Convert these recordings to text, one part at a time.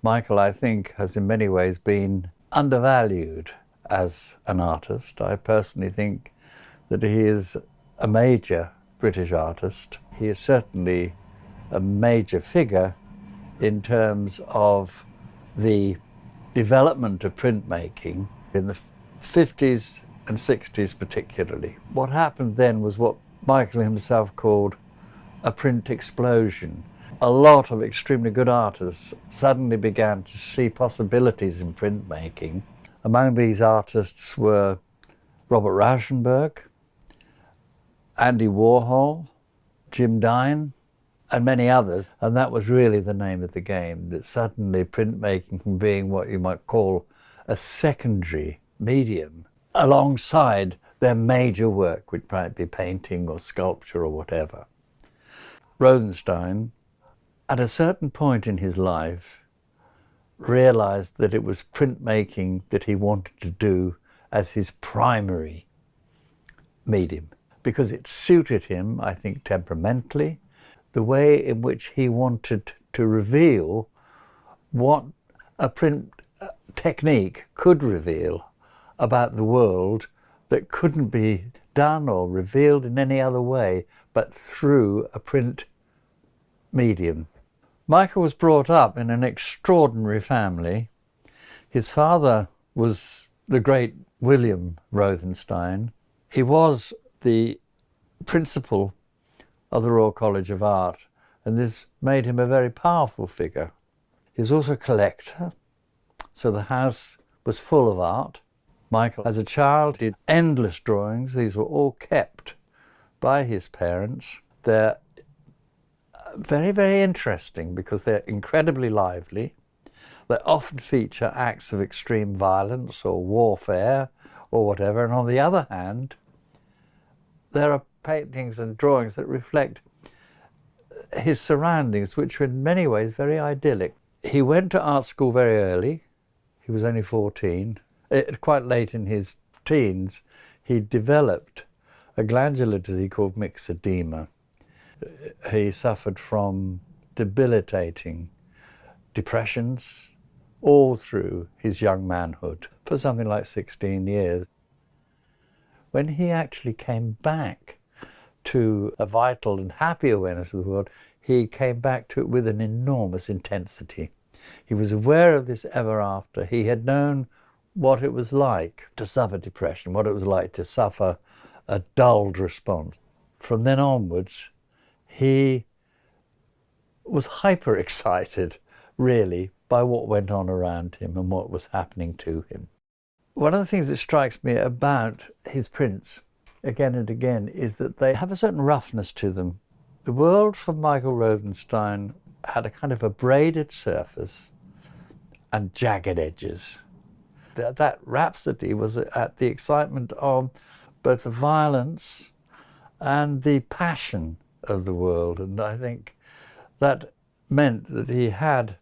Michael, I think, has in many ways been undervalued as an artist. I personally think that he is a major British artist. He is certainly a major figure in terms of the development of printmaking in the 50s and 60s particularly. What happened then was what Michael himself called a print explosion. A lot of extremely good artists suddenly began to see possibilities in printmaking. Among these artists were Robert Rauschenberg, Andy Warhol, Jim Dine, and many others. And that was really the name of the game, that suddenly printmaking from being what you might call a secondary medium alongside their major work, which might be painting or sculpture or whatever. Rothenstein, at a certain point in his life, realized that it was printmaking that he wanted to do as his primary medium, because it suited him, I think, temperamentally, the way in which he wanted to reveal what a print technique could reveal about the world that couldn't be done or revealed in any other way but through a print medium. Michael was brought up in an extraordinary family. His father was the great William Rothenstein. He was the principal of the Royal College of Art, and this made him a very powerful figure. He was also a collector, so the house was full of art. Michael, as a child, did endless drawings. These were all kept by his parents. They're very, very interesting because they're incredibly lively. They often feature acts of extreme violence or warfare or whatever. And on the other hand, there are paintings and drawings that reflect his surroundings, which are in many ways very idyllic. He went to art school very early. He was only 14. Quite late in his teens, he developed a glandular disease called myxedema. He suffered from debilitating depressions all through his young manhood for something like 16 years. When he actually came back to a vital and happy awareness of the world, he came back to it with an enormous intensity. He was aware of this ever after. He had known what it was like to suffer depression, what it was like to suffer a dulled response. From then onwards, he was hyper excited, really, by what went on around him and what was happening to him. One of the things that strikes me about his prints, again and again, is that they have a certain roughness to them. The world for Michael Rothenstein had a kind of a braided surface and jagged edges. That rhapsody was at the excitement of both the violence and the passion of the world, and I think that meant that he had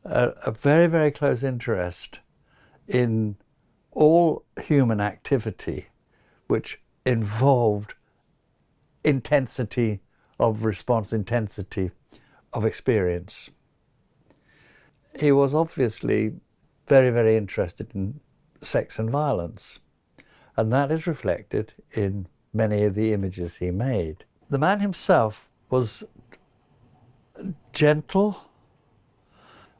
a very, very close interest in all human activity which involved intensity of response, intensity of experience. He was obviously very, very interested in sex and violence, and that is reflected in many of the images he made. The man himself was gentle,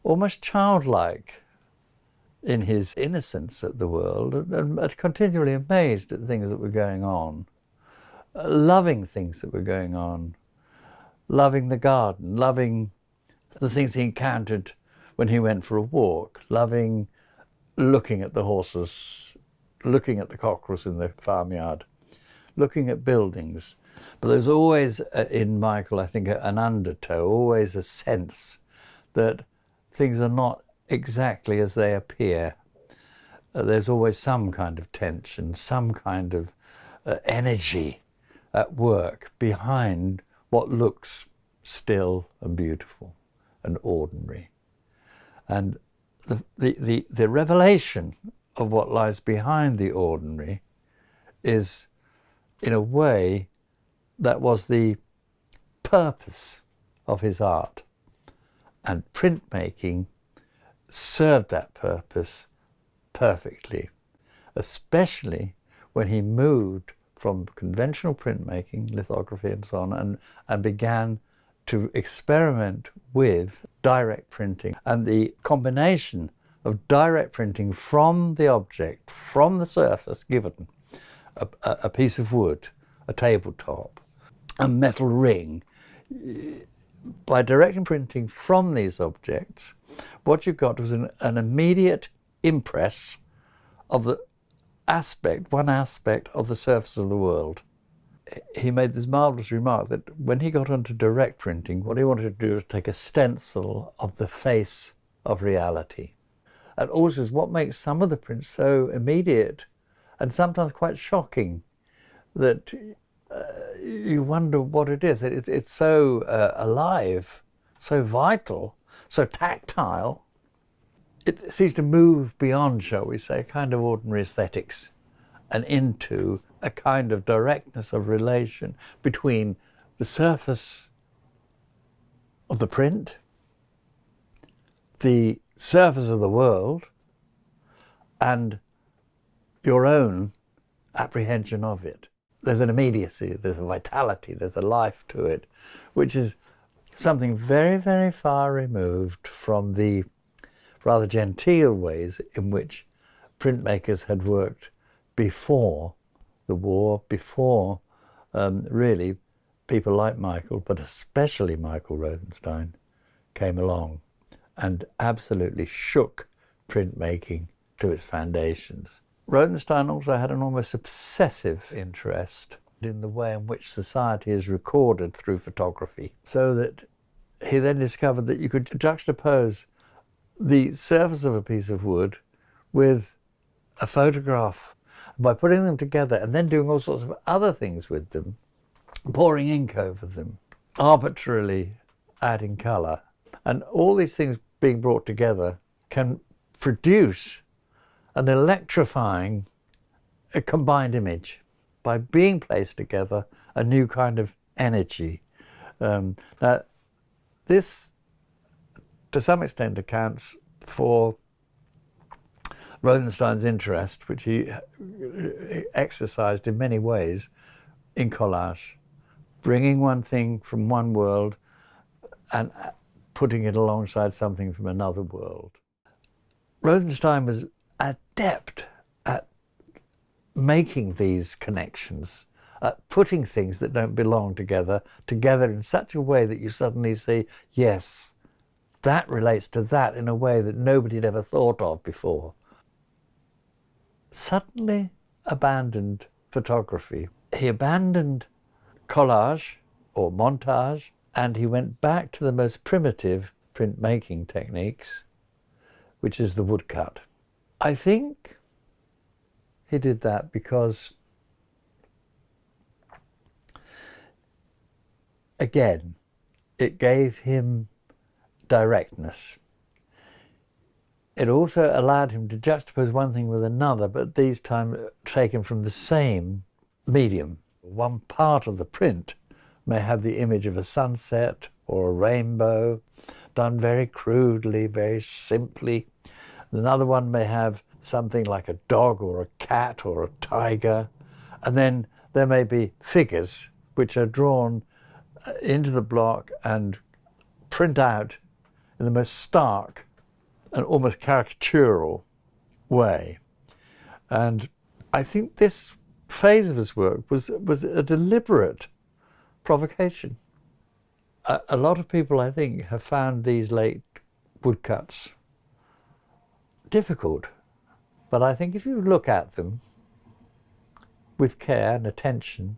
almost childlike in his innocence at the world, and continually amazed at things that were going on, loving things that were going on, loving the garden, loving the things he encountered when he went for a walk, loving looking at the horses, looking at the cockerels in the farmyard, looking at buildings. But there's always in Michael, I think, an undertow, always a sense that things are not exactly as they appear. There's always some kind of tension, some kind of energy at work behind what looks still and beautiful and ordinary. And the revelation of what lies behind the ordinary is, in a way, that was the purpose of his art. And printmaking served that purpose perfectly, especially when he moved from conventional printmaking, lithography and so on, and began to experiment with direct printing. And the combination of direct printing from the object, from the surface given, a piece of wood, a tabletop, a metal ring, by direct printing from these objects, what you got was an immediate impress of the one aspect of the surface of the world. He made this marvelous remark that when he got onto direct printing, what he wanted to do was take a stencil of the face of reality. And also is what makes some of the prints so immediate and sometimes quite shocking that you wonder what it is. It's so alive, so vital, so tactile. It seems to move beyond, shall we say, kind of ordinary aesthetics and into a kind of directness of relation between the surface of the print, the surface of the world, and your own apprehension of it. There's an immediacy, there's a vitality, there's a life to it, which is something very, very far removed from the rather genteel ways in which printmakers had worked before the war, before really people like Michael, but especially Michael Rothenstein, came along and absolutely shook printmaking to its foundations. Rothenstein also had an almost obsessive interest in the way in which society is recorded through photography, so that he then discovered that you could juxtapose the surface of a piece of wood with a photograph by putting them together and then doing all sorts of other things with them, pouring ink over them, arbitrarily adding colour. And all these things being brought together can produce an electrifying combined image. By being placed together, a new kind of energy. Now, this, to some extent, accounts for Rothenstein's interest, which he exercised in many ways in collage, bringing one thing from one world and putting it alongside something from another world. Rothenstein was adept at making these connections, at putting things that don't belong together in such a way that you suddenly see, yes, that relates to that in a way that nobody had ever thought of before. Suddenly abandoned photography. He abandoned collage or montage, and he went back to the most primitive printmaking techniques, which is the woodcut. I think he did that because, again, it gave him directness. It also allowed him to juxtapose one thing with another, but these times taken from the same medium. One part of the print may have the image of a sunset or a rainbow, done very crudely, very simply. Another one may have something like a dog or a cat or a tiger. And then there may be figures which are drawn into the block and print out in the most stark and almost caricatural way. And I think this phase of his work was a deliberate provocation. A lot of people, I think, have found these late woodcuts difficult, but I think if you look at them with care and attention,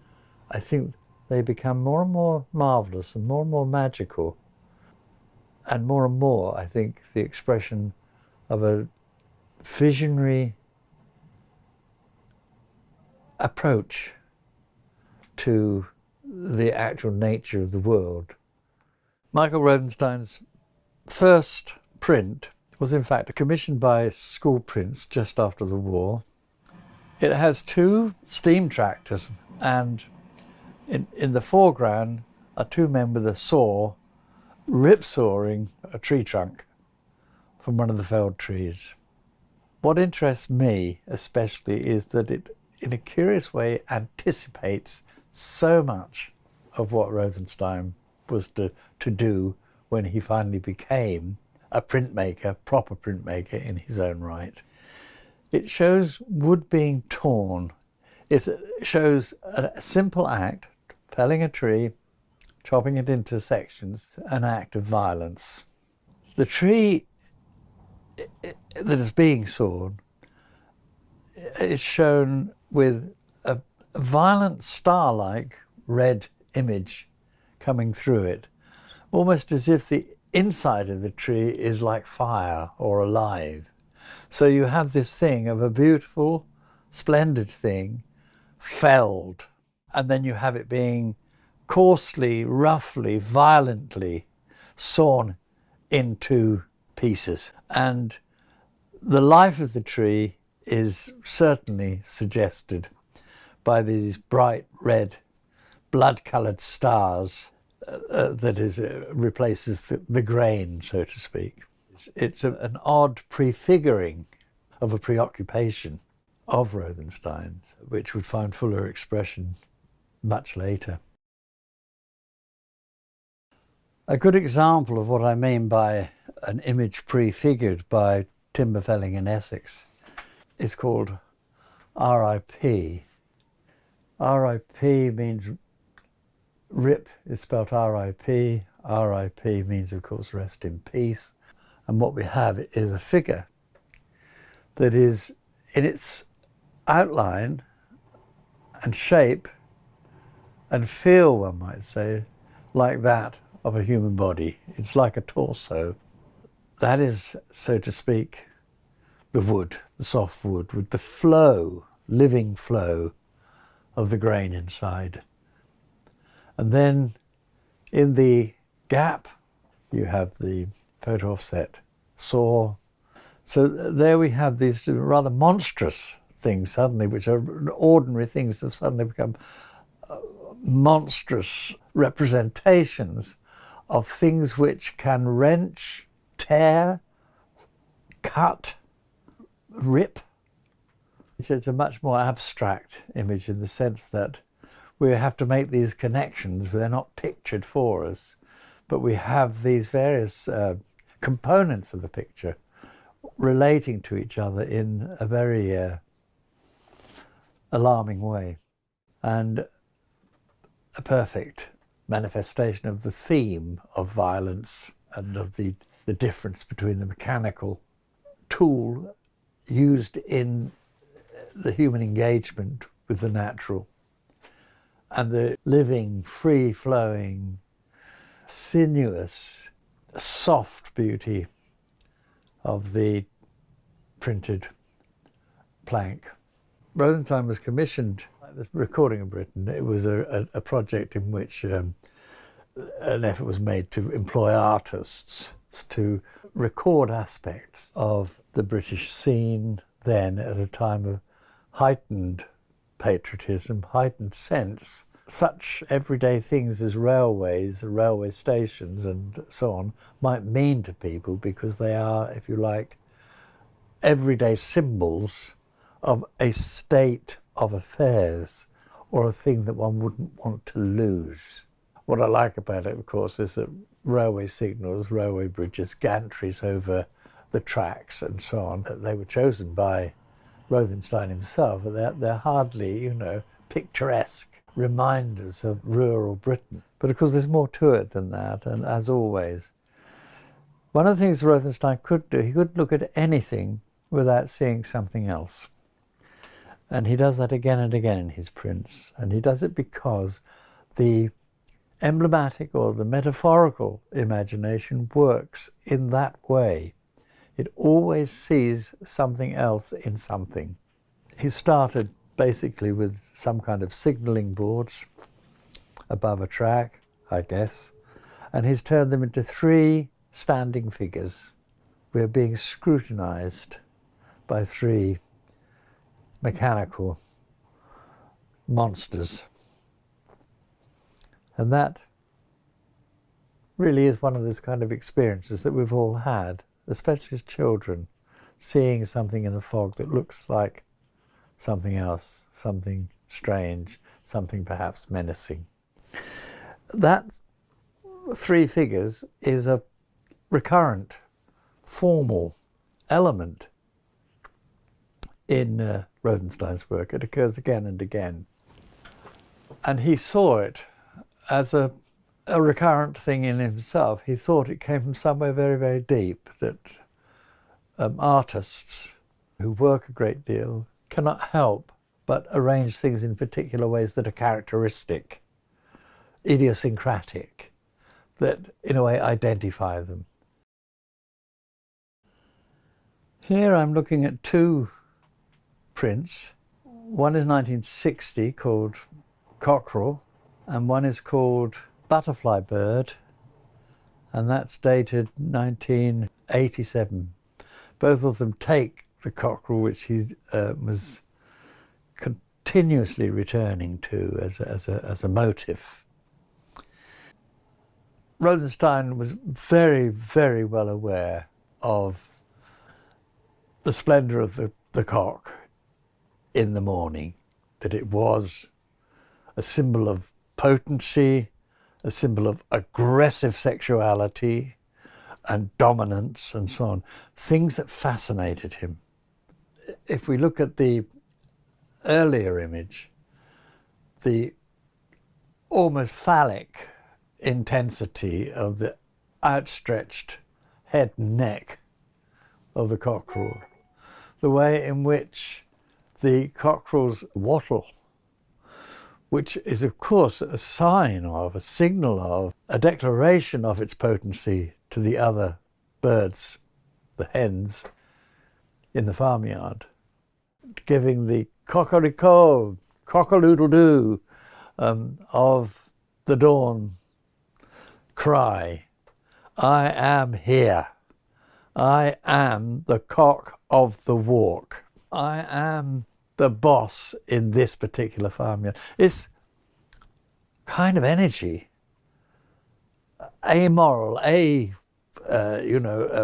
I think they become more and more marvellous and more magical, and more, I think, the expression of a visionary approach to the actual nature of the world. Michael Rothenstein's first print was in fact commissioned by School Prints just after the war. It has two steam tractors, and in the foreground are two men with a saw rip-sawing a tree trunk from one of the felled trees. What interests me especially is that it, in a curious way, anticipates so much of what Rothenstein was to do when he finally became a printmaker, proper printmaker in his own right. It shows wood being torn. It shows a simple act, felling a tree, chopping it into sections, an act of violence. The tree that is being sawn is shown with a violent star-like red image coming through it, almost as if the inside of the tree is like fire or alive. So you have this thing of a beautiful, splendid thing felled, and then you have it being coarsely, roughly, violently sawn into pieces. And the life of the tree is certainly suggested by these bright red blood-coloured stars that replaces the grain, so to speak. It's an odd prefiguring of a preoccupation of Rothenstein's, which would find fuller expression much later. A good example of what I mean by an image prefigured by timber felling in Essex is called R.I.P. R.I.P. means RIP is spelled R.I.P. R.I.P. means, of course, rest in peace. And what we have is a figure that is, in its outline and shape and feel, one might say, like that of a human body. It's like a torso. That is, so to speak, the wood, the soft wood, with the flow, living flow of the grain inside. And then in the gap, you have the photo offset saw. So there we have these rather monstrous things suddenly, which are ordinary things, have suddenly become monstrous representations of things which can wrench, tear, cut, rip. It's a much more abstract image in the sense that we have to make these connections. They're not pictured for us, but we have these various components of the picture relating to each other in a very alarming way, and a perfect manifestation of the theme of violence and of the difference between the mechanical tool used in the human engagement with the natural and the living, free-flowing, sinuous, soft beauty of the printed plank. Rothenstein was commissioned by the Recording Britain. It was a project in which an effort was made to employ artists to record aspects of the British scene then, at a time of heightened patriotism, heightened sense. Such everyday things as railways, railway stations and so on might mean to people because they are, if you like, everyday symbols of a state of affairs or a thing that one wouldn't want to lose. What I like about it, of course, is that railway signals, railway bridges, gantries over the tracks and so on, they were chosen by Rothenstein himself. They're hardly, picturesque reminders of rural Britain. But of course there's more to it than that, and as always, one of the things Rothenstein could do, he could look at anything without seeing something else. And he does that again and again in his prints. And he does it because the emblematic or the metaphorical imagination works in that way. It always sees something else in something. He started basically with some kind of signalling boards above a track, I guess, and he's turned them into 3 standing figures. We're being scrutinized by 3 mechanical monsters. And that really is one of those kind of experiences that we've all had. especially as children, seeing something in the fog that looks like something else, something strange, something perhaps menacing. That three figures is a recurrent, formal element in Rothenstein's work. It occurs again and again. And he saw it as a recurrent thing in himself. He thought it came from somewhere very, very deep, that artists who work a great deal cannot help but arrange things in particular ways that are characteristic, idiosyncratic, that in a way identify them. Here I'm looking at two prints. One is 1960 called Cockerel, and one is called Butterfly Bird, and that's dated 1987. Both of them take the cockerel, which he was continuously returning to as a motif. Rothenstein was very, very well aware of the splendour of the cock in the morning, that it was a symbol of potency, a symbol of aggressive sexuality and dominance and so on, things that fascinated him. If we look at the earlier image, the almost phallic intensity of the outstretched head and neck of the cockerel, the way in which the cockerel's wattle, which is of course a sign of, a signal of, a declaration of its potency to the other birds, the hens, in the farmyard, giving the cockerico, cock-a-doodle-doo of the dawn cry, I am here. I am the cock of the walk. I am the boss in this particular farmyard. It's kind of energy, amoral,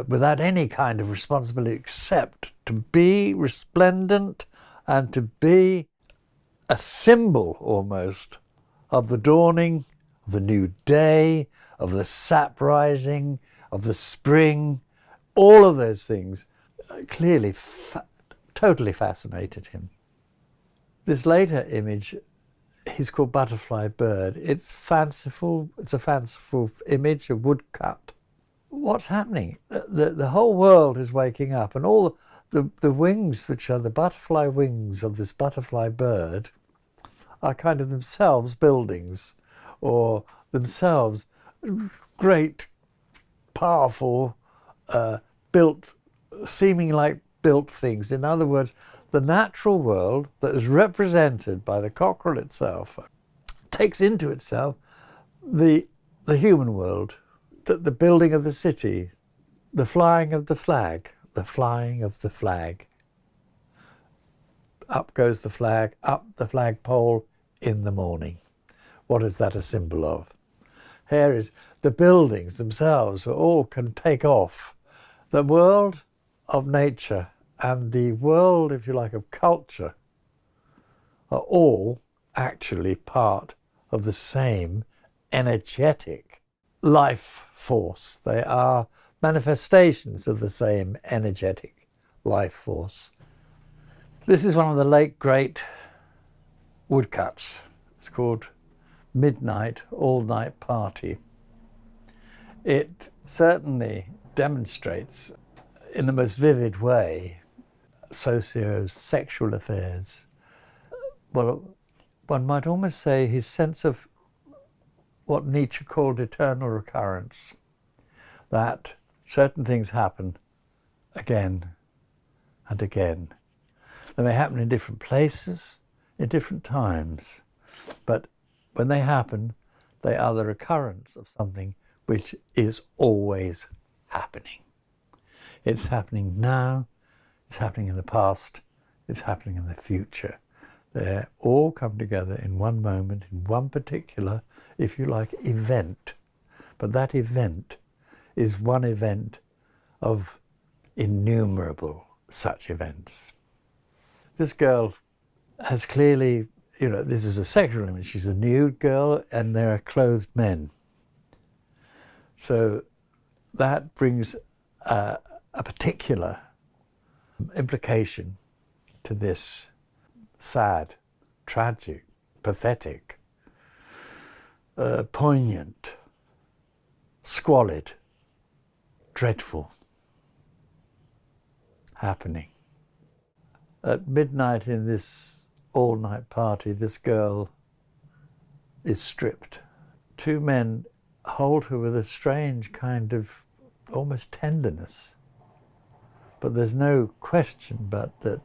without any kind of responsibility except to be resplendent and to be a symbol almost of the dawning, of the new day, of the sap rising, of the spring. All of those things clearly totally fascinated him. This later image, he's called Butterfly Bird. It's fanciful. It's a fanciful image, a woodcut. What's happening? The whole world is waking up, and all the wings, which are the butterfly wings of this butterfly bird, are kind of themselves buildings, or themselves great, powerful, seeming like built things. In other words, the natural world that is represented by the cockerel itself takes into itself the human world, the building of the city, the flying of the flag, the flying of the flag. Up goes the flag, up the flagpole in the morning. What is that a symbol of? Here is the buildings themselves all can take off. The world of nature and the world, if you like, of culture are all actually part of the same energetic life force. They are manifestations of the same energetic life force. This is one of the late great woodcuts. It's called Midnight All-Night Party. It certainly demonstrates in the most vivid way socio-sexual affairs. Well, one might almost say his sense of what Nietzsche called eternal recurrence, that certain things happen again and again. They may happen in different places, in different times, but when they happen, they are the recurrence of something which is always happening. It's happening now, it's happening in the past, it's happening in the future. They all come together in one moment, in one particular, if you like, event. But that event is one event of innumerable such events. This girl has clearly, this is a sexual image. She's a nude girl and there are clothed men. So that brings a particular implication to this sad, tragic, pathetic, poignant, squalid, dreadful happening. At midnight in this all-night party, this girl is stripped. Two men hold her with a strange kind of almost tenderness. But there's no question but that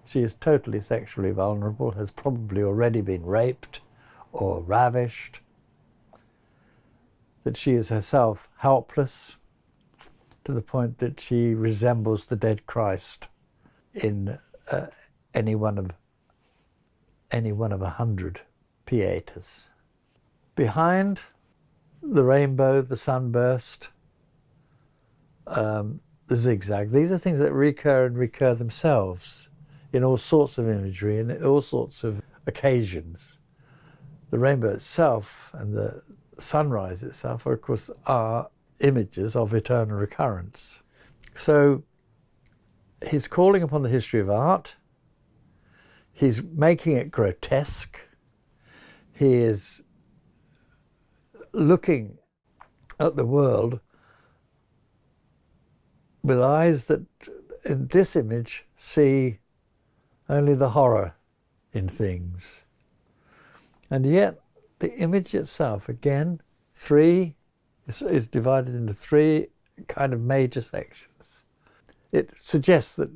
she is totally sexually vulnerable, has probably already been raped or ravished, that she is herself helpless to the point that she resembles the dead Christ in any one of 100 pietas. Behind the rainbow, the sunburst, the zigzag, these are things that recur and recur themselves in all sorts of imagery and all sorts of occasions. The rainbow itself and the sunrise itself are, of course, are images of eternal recurrence. So he's calling upon the history of art, he's making it grotesque, he is looking at the world with eyes that in this image see only the horror in things. And yet the image itself, again, is divided into three kind of major sections. It suggests that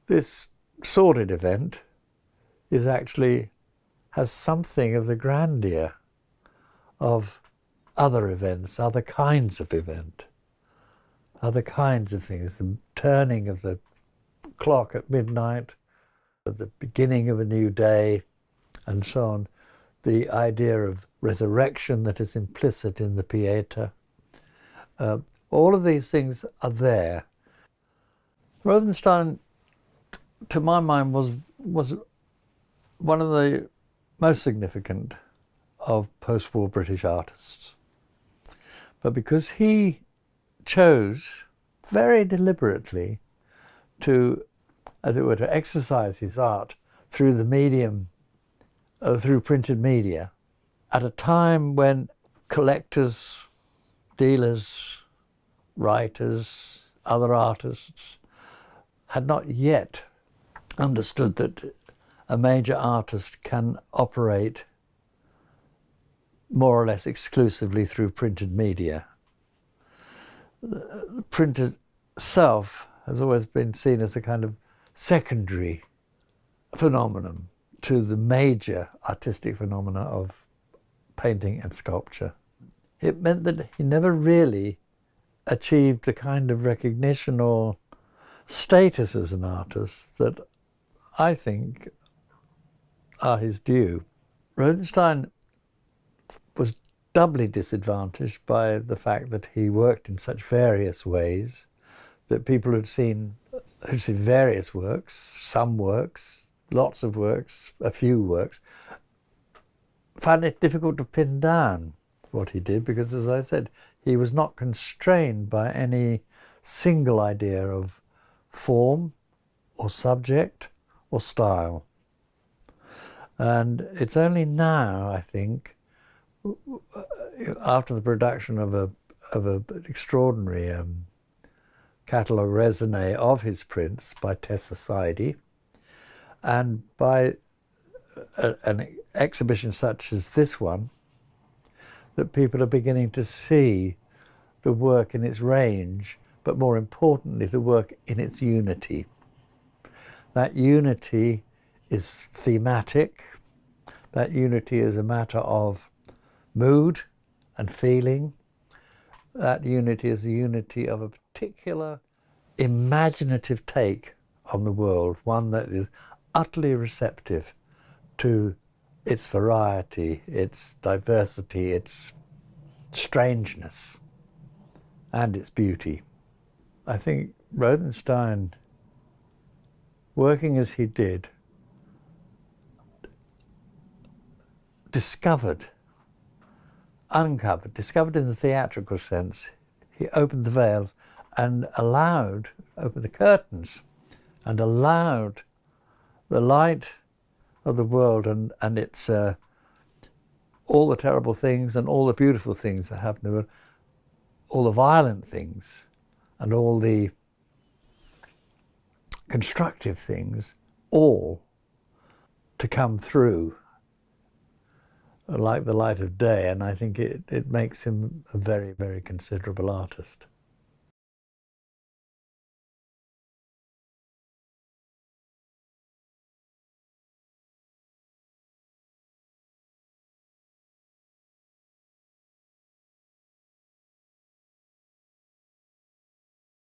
this sordid event has something of the grandeur of other events, other kinds of event, other kinds of things, the turning of the clock at midnight, the beginning of a new day, and so on. The idea of resurrection that is implicit in the Pieta. All of these things are there. Rothenstein, to my mind, was one of the most significant of post-war British artists. But because he chose very deliberately to, as it were, to exercise his art through the medium, through printed media, at a time when collectors, dealers, writers, other artists had not yet understood that a major artist can operate more or less exclusively through printed media. The print itself has always been seen as a kind of secondary phenomenon to the major artistic phenomena of painting and sculpture. It meant that he never really achieved the kind of recognition or status as an artist that I think are his due. Rothenstein was doubly disadvantaged by the fact that he worked in such various ways that people who'd seen various works, some works, lots of works, a few works, found it difficult to pin down what he did because, as I said, he was not constrained by any single idea of form or subject or style. And it's only now, I think, after the production of an extraordinary catalogue raisonné of his prints by Tessa Saidi, and by an exhibition such as this one, that people are beginning to see the work in its range, but more importantly, the work in its unity. That unity is thematic. That unity is a matter of mood and feeling. That unity is the unity of a particular imaginative take on the world, one that is utterly receptive to its variety, its diversity, its strangeness, and its beauty. I think Rothenstein, working as he did, discovered in the theatrical sense. He opened the veils and opened the curtains and allowed the light of the world and its all the terrible things and all the beautiful things that happen in the world, all the violent things and all the constructive things, all to come through like the light of day. And I think it makes him a very, very considerable artist.